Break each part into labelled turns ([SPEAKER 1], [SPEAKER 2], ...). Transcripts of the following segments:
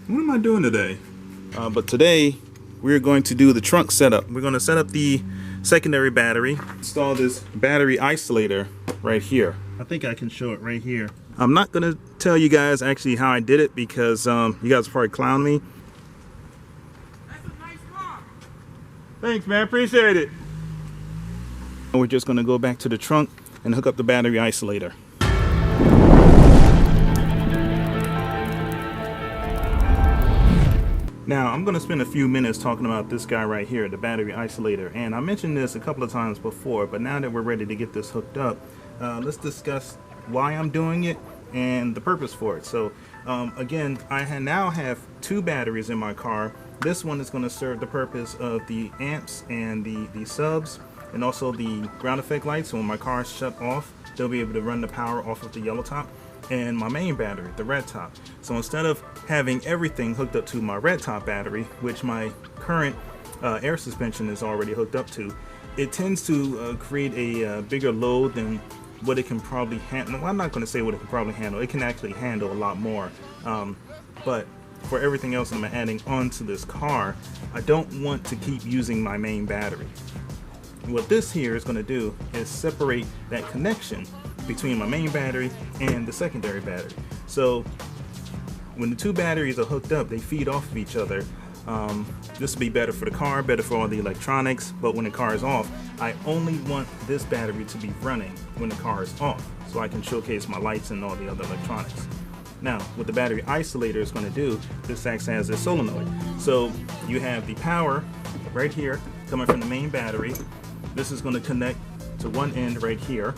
[SPEAKER 1] What am I doing today?
[SPEAKER 2] But today we're going to do the trunk setup. We're going to set up the secondary battery, install this battery isolator right here. I think I can show it right here. I'm not going to tell you guys actually how I did it because you guys will probably clown me.
[SPEAKER 1] That's a nice car.
[SPEAKER 2] Thanks, man. Appreciate it. We're just going to go back to the trunk and hook up the battery isolator. Now, I'm going to spend a few minutes talking about this guy right here, the battery isolator. And I mentioned this a couple of times before, but now that we're ready to get this hooked up, let's discuss why I'm doing it and the purpose for it. So, again, I now have two batteries in my car. This one is going to serve the purpose of the amps and the subs, and also the ground effect lights. So when my car is shut off, they'll be able to run the power off of the yellow top. And my main battery, the red top. So instead of having everything hooked up to my red top battery, which my current air suspension is already hooked up to, it tends to create a bigger load than what it can probably handle. Well, I'm not going to say what it can probably handle. It can actually handle a lot more. But for everything else I'm adding onto this car, I don't want to keep using my main battery. What this here is going to do is separate that connection between my main battery and the secondary battery. So when the two batteries are hooked up, they feed off of each other. This will be better for the car, better for all the electronics, but when the car is off, I only want this battery to be running when the car is off, so I can showcase my lights and all the other electronics. Now, what the battery isolator is going to do, this acts as a solenoid. So you have the power right here coming from the main battery. This is going to connect to one end right here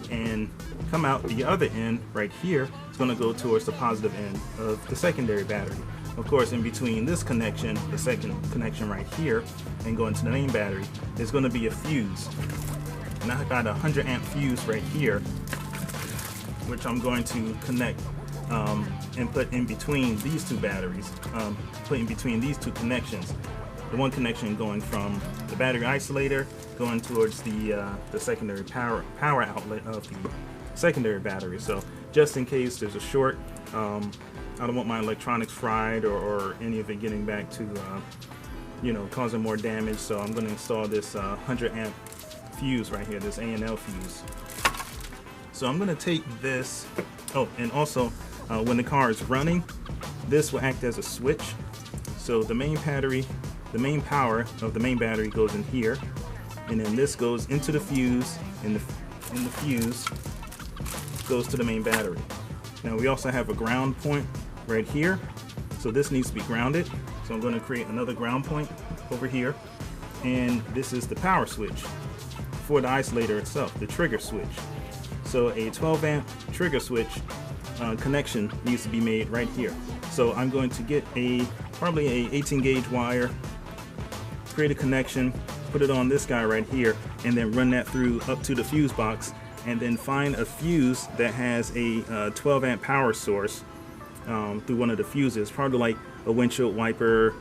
[SPEAKER 2] and come out the other end right here. It's going to go towards the positive end of the secondary battery. Of course, in between this connection, the second connection right here, and going to the main battery, is going to be a fuse. And I got a 100 amp fuse right here, which I'm going to connect and put in between these two batteries, put in between these two connections. The one connection going from the battery isolator going towards the secondary power outlet of the secondary battery. So just in case there's a short, I don't want my electronics fried or any of it getting back to causing more damage. So I'm going to install this 100 amp fuse right here, this A&L fuse. So I'm going to take this. Oh, and also when the car is running, this will act as a switch. So the main power of the main battery goes in here, and then this goes into the fuse, and the fuse goes to the main battery. Now we also have a ground point right here, so this needs to be grounded. So I'm going to create another ground point over here, and this is the power switch for the isolator itself, the trigger switch. So a 12 amp trigger switch connection needs to be made right here. So I'm going to get probably a 18 gauge wire, create a connection, put it on this guy right here, and then run that through up to the fuse box, and then find a fuse that has a 12 amp power source through one of the fuses, probably like a windshield wiper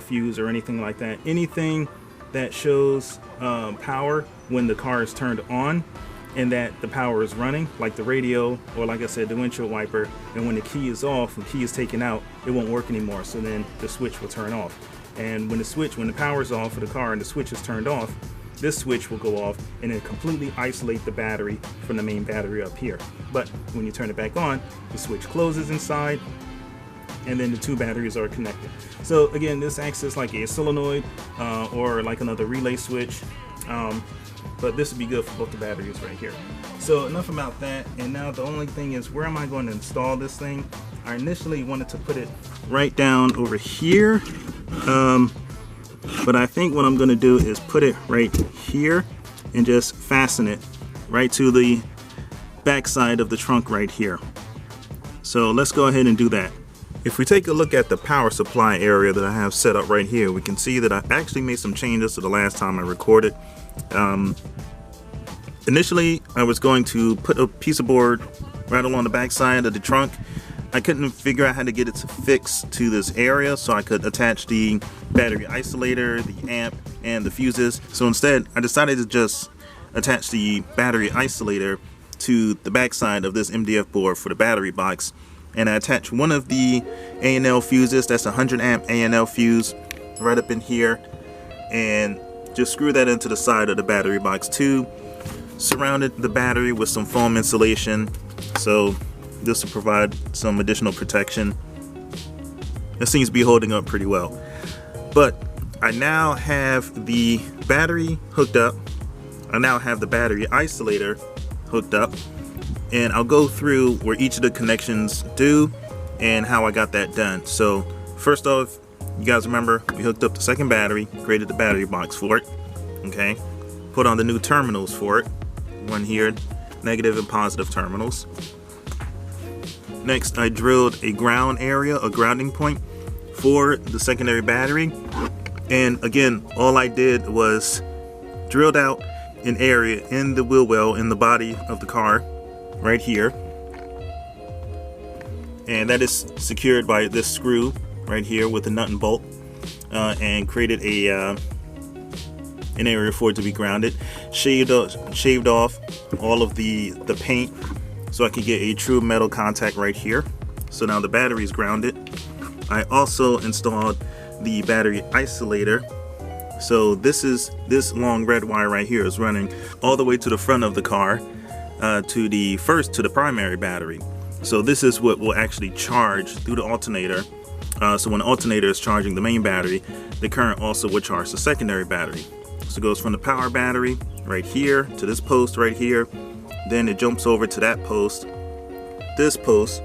[SPEAKER 2] fuse or anything like that. Anything that shows power when the car is turned on and that the power is running, like the radio, or like I said, the windshield wiper, and when the key is off, when the key is taken out, it won't work anymore, so then the switch will turn off. And when the power is off for the car and the switch is turned off, this switch will go off and then completely isolate the battery from the main battery up here. But when you turn it back on, the switch closes inside, and then the two batteries are connected. So again, this acts as like a solenoid or like another relay switch. But this would be good for both the batteries right here. So enough about that. And now the only thing is, where am I going to install this thing? I initially wanted to put it right down over here. But I think what I'm going to do is put it right here and just fasten it right to the back side of the trunk right here. So let's go ahead and do that. If we take a look at the power supply area that I have set up right here, we can see that I actually made some changes to the last time I recorded. Initially, I was going to put a piece of board right along the back side of the trunk. I couldn't figure out how to get it to fix to this area so I could attach the battery isolator, the amp, and the fuses. So instead, I decided to just attach the battery isolator to the back side of this MDF board for the battery box. and I attach one of the A&L fuses. That's a 100 amp A&L fuse right up in here, and just screw that into the side of the battery box too. Surrounded the battery with some foam insulation, so this will provide some additional protection. It seems to be holding up pretty well. But I now have the battery hooked up. I now have the battery isolator hooked up, and I'll go through where each of the connections do and how I got that done. So first off, you guys remember we hooked up the second battery, created the battery box for it, okay? Put on the new terminals for it, one here, negative and positive terminals. Next, I drilled a ground area, a grounding point for the secondary battery. And again, all I did was drilled out an area in the wheel well in the body of the car right here, and that is secured by this screw right here with a nut and bolt, and created a an area for it to be grounded. Shaved off all of the paint so I could get a true metal contact right here. So now the battery is grounded. I also installed the battery isolator. So this long red wire right here is running all the way to the front of the car, to the primary battery. So this is what will actually charge through the alternator. So when the alternator is charging the main battery, the current also will charge the secondary battery. So it goes from the power battery right here to this post right here. Then it jumps over to that post. This post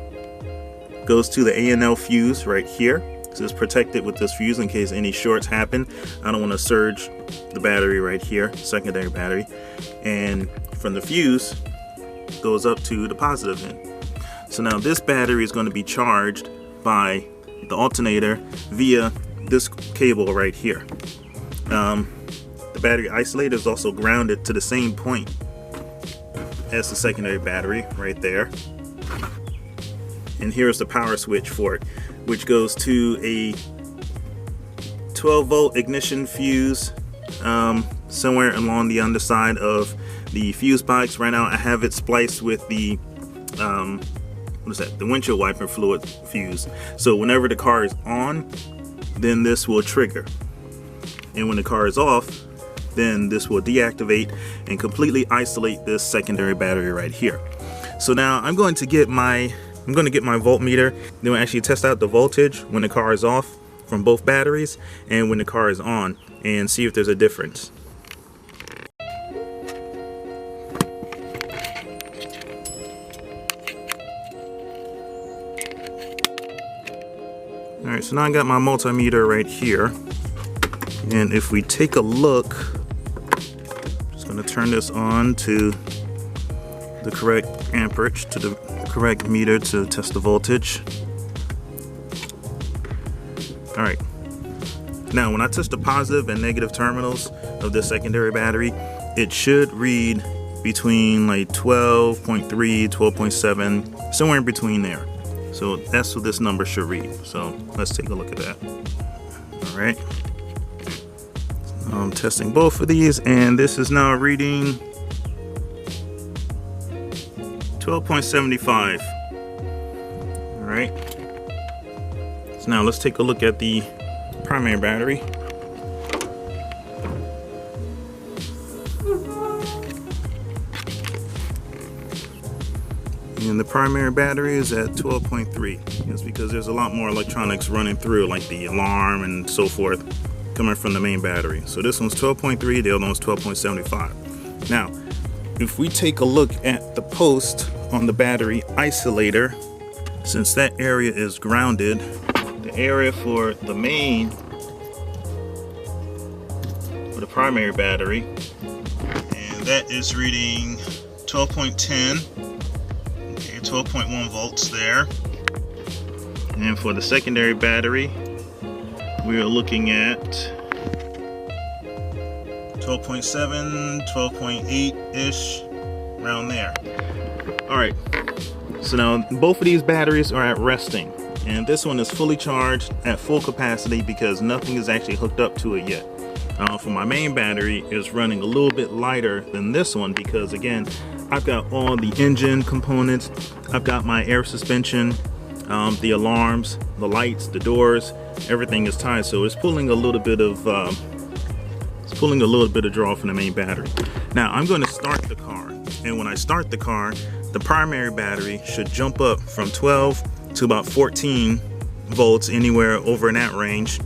[SPEAKER 2] goes to the A&L fuse right here. So it's protected with this fuse in case any shorts happen. I don't want to surge the battery right here, secondary battery. And from the fuse, goes up to the positive end. So now this battery is going to be charged by the alternator via this cable right here. The battery isolator is also grounded to the same point as the secondary battery right there. And here's the power switch for it, which goes to a 12-volt ignition fuse somewhere along the underside of the fuse box. Right now I have it spliced with the the windshield wiper fluid fuse. So whenever the car is on, then this will trigger, and when the car is off, then this will deactivate and completely isolate this secondary battery right here. So now I'm going to get my voltmeter, then we'll actually test out the voltage when the car is off from both batteries and when the car is on, and see if there's a difference. Alright, so now I got my multimeter right here, and if we take a look, just going to turn this on to the correct amperage, to the correct meter to test the voltage. Alright, now when I test the positive and negative terminals of the secondary battery, it should read between like 12.3, 12.7, somewhere in between there. So that's what this number should read. So let's take a look at that. Alright, I'm testing both of these, and this is now reading 12.75. Alright, so now let's take a look at the primary battery. And the primary battery is at 12.3. It's because there's a lot more electronics running through, like the alarm and so forth, coming from the main battery. So this one's 12.3, the other one's 12.75. Now, if we take a look at the post on the battery isolator, since that area is grounded, the area for the main, for the primary battery, and that is reading 12.10, okay, 12.1 volts there. And for the secondary battery, we are looking at 12.7, 12.8-ish, around there. Alright, so now both of these batteries are at resting, and this one is fully charged at full capacity because nothing is actually hooked up to it yet. For my main battery, it's running a little bit lighter than this one because, again, I've got all the engine components, I've got my air suspension, The alarms, the lights, the doors, everything is tied, so it's pulling a little bit of draw from the main battery. Now I'm going to start the car, and when I start the car, the primary battery should jump up from 12 to about 14 volts, anywhere over in that range,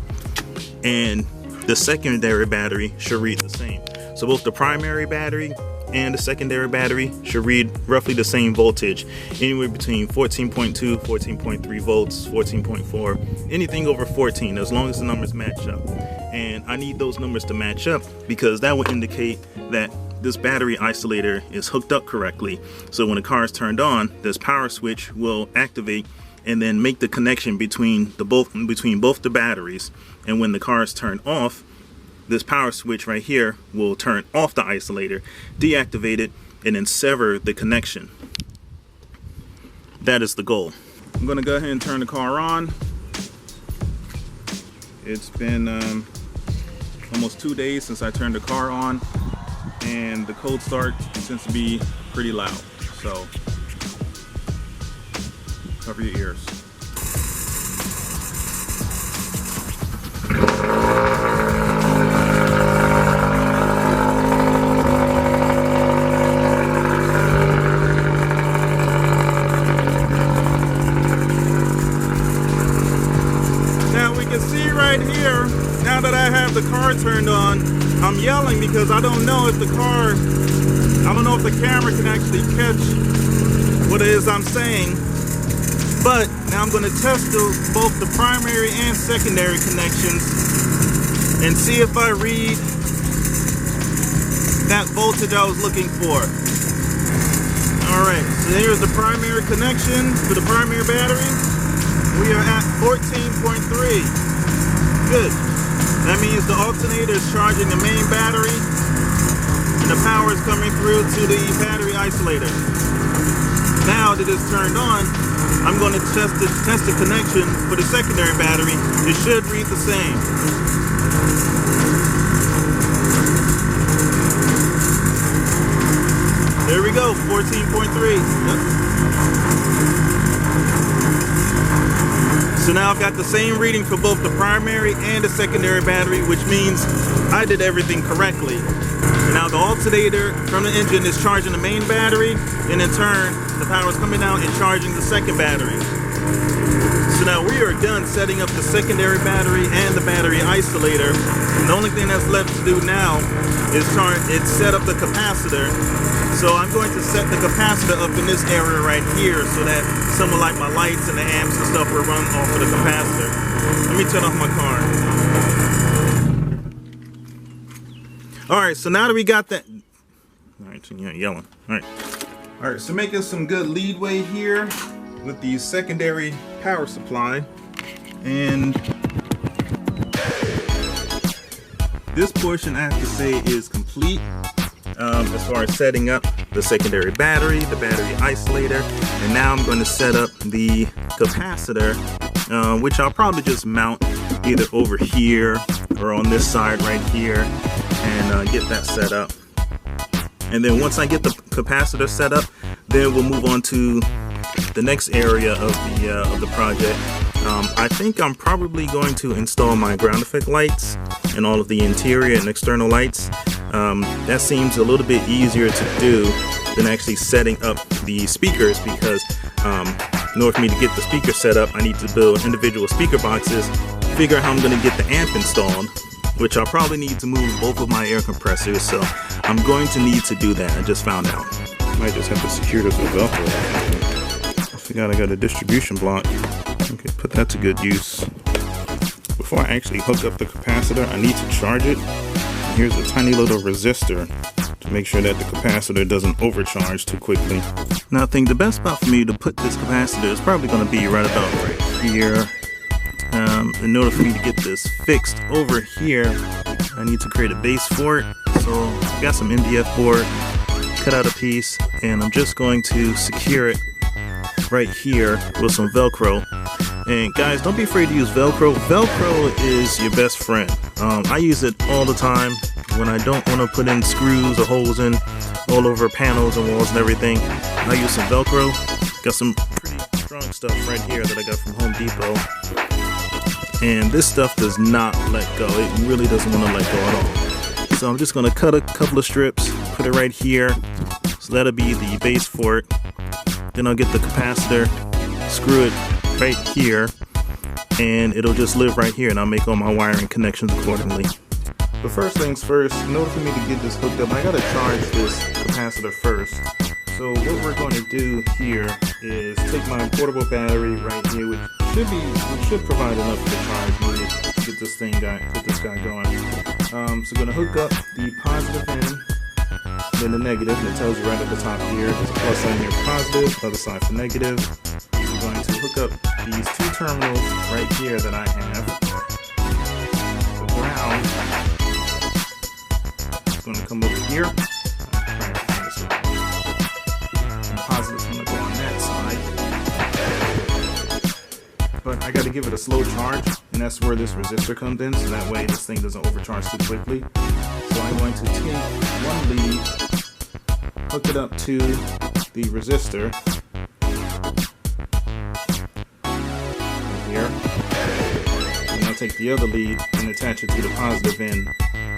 [SPEAKER 2] and the secondary battery should read the same. So both the primary battery and the secondary battery should read roughly the same voltage, anywhere between 14.2, 14.3 volts, 14.4, anything over 14, as long as the numbers match up. And I need those numbers to match up because that will indicate that this battery isolator is hooked up correctly. So when the car is turned on, this power switch will activate and then make the connection between both the batteries. And when the car is turned off, this power switch right here will turn off the isolator, deactivate it, and then sever the connection. That is the goal. I'm gonna go ahead and turn the car on. It's been almost 2 days since I turned the car on, and the cold start seems to be pretty loud. So cover your ears. Now that I have the car turned on, I'm yelling because I don't know if the camera can actually catch what it is I'm saying. But now I'm going to test both the primary and secondary connections and see if I read that voltage I was looking for. Alright, so here's the primary connection for the primary battery. We are at 14.3. Good. That means the alternator is charging the main battery and the power is coming through to the battery isolator. Now that it's turned on, I'm going to test the connection for the secondary battery. It should read the same. There we go, 14.3. Yep. So now I've got the same reading for both the primary and the secondary battery, which means I did everything correctly. Now the alternator from the engine is charging the main battery, and in turn, the power is coming out and charging the second battery. So now we are done setting up the secondary battery and the battery isolator. And the only thing that's left to do now is set up the capacitor. So I'm going to set the capacitor up in this area right here so that some of like my lights and the amps and stuff will run off of the capacitor. Let me turn off my car. Alright, so now that we got that... Alright, so you're yelling. Alright, so making some good leadway here with the secondary power supply. And this portion, I have to say, is complete. As far as setting up the secondary battery, the battery isolator, and now I'm going to set up the capacitor, which I'll probably just mount either over here or on this side right here and get that set up. And then once I get the capacitor set up, then we'll move on to the next area of the project. I think I'm probably going to install my ground effect lights and all of the interior and external lights. That seems a little bit easier to do than actually setting up the speakers, because in order for me to get the speaker set up, I need to build individual speaker boxes, figure out how I'm going to get the amp installed, which I'll probably need to move both of my air compressors, so I'm going to need to do that. I just found out. Might just have to secure this with Velcro. I forgot I got a distribution block. Okay, put that to good use. Before I actually hook up the capacitor, I need to charge it. Here's a tiny little resistor to make sure that the capacitor doesn't overcharge too quickly. Now I think the best spot for me to put this capacitor is probably going to be right about right here. In order for me to get this fixed over here, I need to create a base for it. So I've got some MDF board, cut out a piece, and I'm just going to secure it right here with some Velcro. And guys, don't be afraid to use Velcro. Velcro is your best friend. I use it all the time when I don't want to put in screws or holes in all over panels and walls and everything. I use some Velcro. Got some pretty strong stuff right here that I got from Home Depot. And this stuff does not let go. It really doesn't want to let go at all. So I'm just going to cut a couple of strips, put it right here. So that'll be the base for it. Then I'll get the capacitor, screw it right here, and it'll just live right here, and I'll make all my wiring connections accordingly. But first things first, in order for me to get this hooked up, I gotta charge this capacitor first. So what we're going to do here is take my portable battery right here, which should provide enough to charge me to get this guy going. So I'm gonna hook up the positive end, then the negative, and it tells you right at the top here. There's a plus sign here for positive, other side for negative. I'm going to hook up these two terminals right here that I have. The ground is going to come over here. And the positive is going to go on that side. But I got to give it a slow charge, and that's where this resistor comes in, so that way this thing doesn't overcharge too quickly. So I'm going to take one lead, hook it up to the resistor here, and I'll take the other lead and attach it to the positive end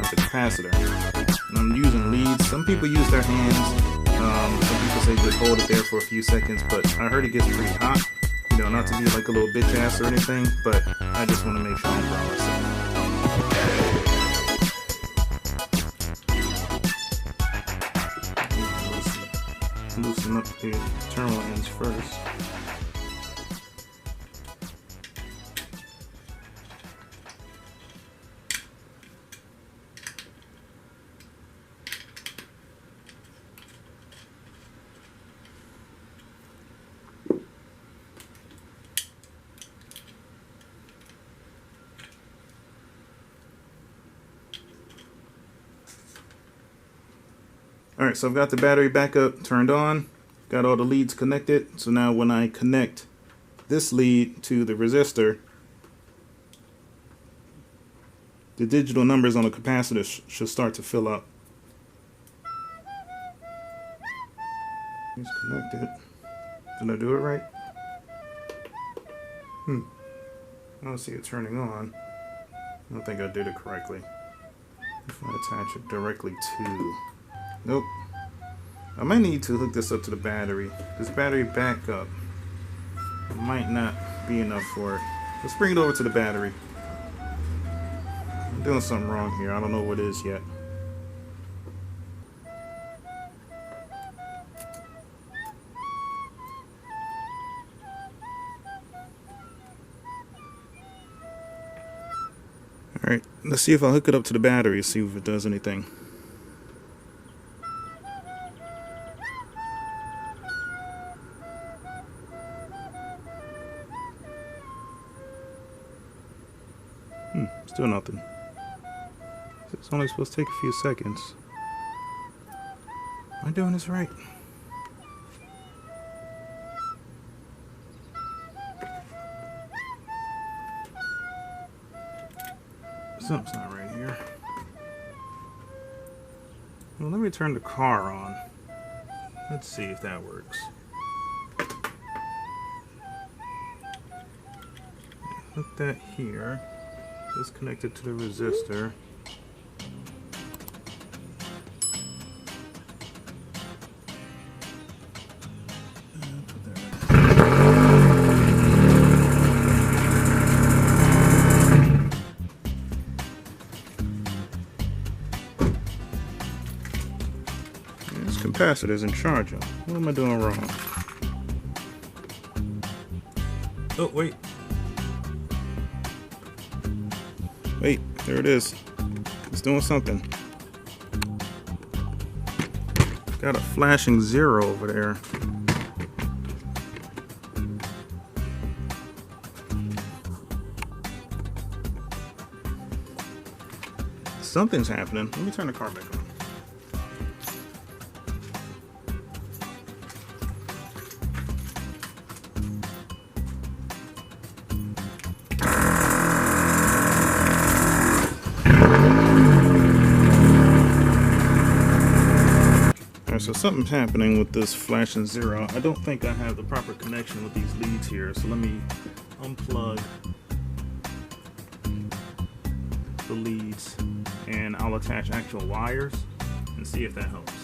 [SPEAKER 2] of the capacitor. And I'm using leads. Some people use their hands. Some people say just hold it there for a few seconds, but I heard it gets pretty hot. You know, not to be like a little bitch ass or anything, but I just want to make sure I'm proud of myself. Loosen up the terminal ends first. Alright, so I've got the battery backup turned on, got all the leads connected. So now when I connect this lead to the resistor, the digital numbers on the capacitor should start to fill up. It's connected. Did I do it right? I don't see it turning on. I don't think I did it correctly. If I attach it directly to... Nope. I might need to hook this up to the battery. This battery backup might not be enough for it. Let's bring it over to the battery. I'm doing something wrong here. I don't know what it is yet. Alright, let's see if I hook it up to the battery, see if it does anything. Still nothing. It's only supposed to take a few seconds. Am I doing this right? Something's not right here. Well, let me turn the car on. Let's see if that works. Put that here. Just connect it to the resistor. This capacitor isn't charging. What am I doing wrong? Oh, wait. Wait, there it is. It's doing something. Got a flashing 0 over there. Something's happening. Let me turn the car back on. So something's happening with this flashing zero. I don't think I have the proper connection with these leads here, so let me unplug the leads and I'll attach actual wires and see if that helps.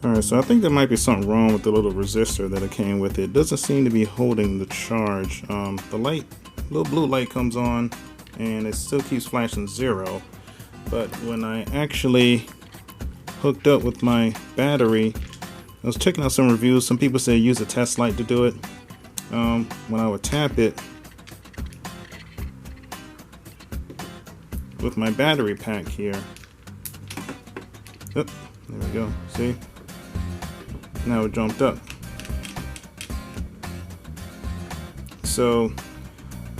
[SPEAKER 2] Alright, so I think there might be something wrong with the little resistor that it came with. It doesn't seem to be holding the charge. The light, little blue light comes on and it still keeps flashing 0. But when I actually hooked up with my battery, I was checking out some reviews. Some people say use a test light to do it. When I would tap it with my battery pack here, oh, there we go, see? Now it jumped up. So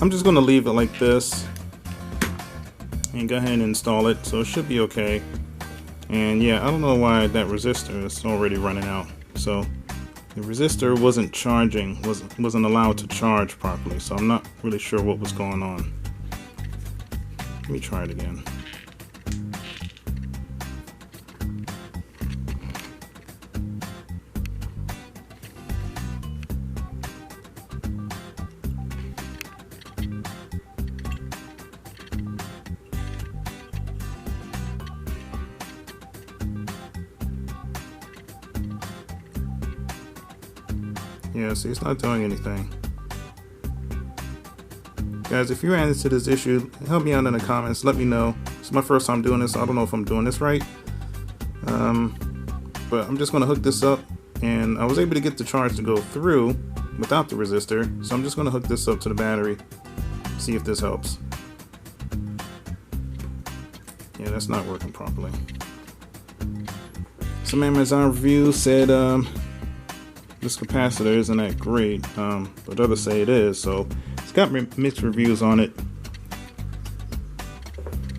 [SPEAKER 2] I'm just going to leave it like this and go ahead and install it, so it should be okay. And yeah, I don't know why that resistor is already running out. So the resistor wasn't charging, wasn't allowed to charge properly, so I'm not really sure what was going on. Let me try it again. Yeah, see, it's not doing anything. Guys, if you ran into this issue, help me out in the comments. Let me know. It's my first time doing this, so I don't know if I'm doing this right. But I'm just going to hook this up, and I was able to get the charge to go through without the resistor. So I'm just going to hook this up to the battery, see if this helps. Yeah, that's not working properly. Some Amazon reviews said this capacitor isn't that great, but others say it is, so it's got mixed reviews on it.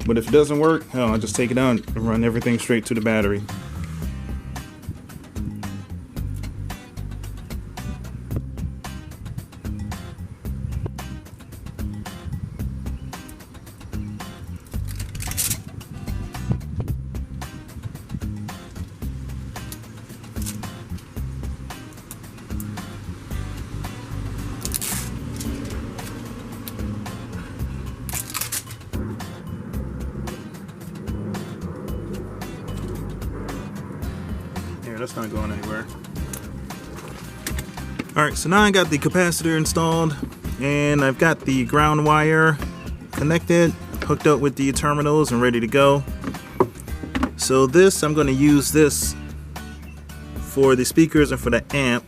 [SPEAKER 2] But if it doesn't work, hell, I'll just take it out and run everything straight to the battery. That's not going anywhere. Alright, so now I got the capacitor installed and I've got the ground wire connected, hooked up with the terminals and ready to go. So this, I'm going to use this for the speakers and for the amp.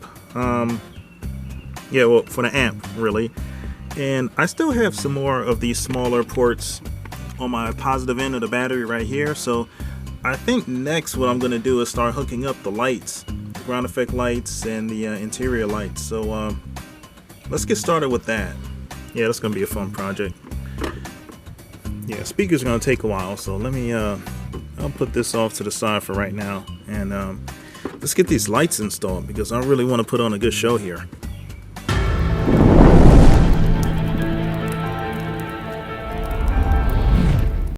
[SPEAKER 2] Yeah, well, for the amp really. And I still have some more of these smaller ports on my positive end of the battery right here. So I think next what I'm going to do is start hooking up the lights, the ground effect lights and the interior lights. So let's get started with that. Yeah, that's going to be a fun project. Yeah, speakers are going to take a while, so let me I'll put this off to the side for right now, and let's get these lights installed because I really want to put on a good show here.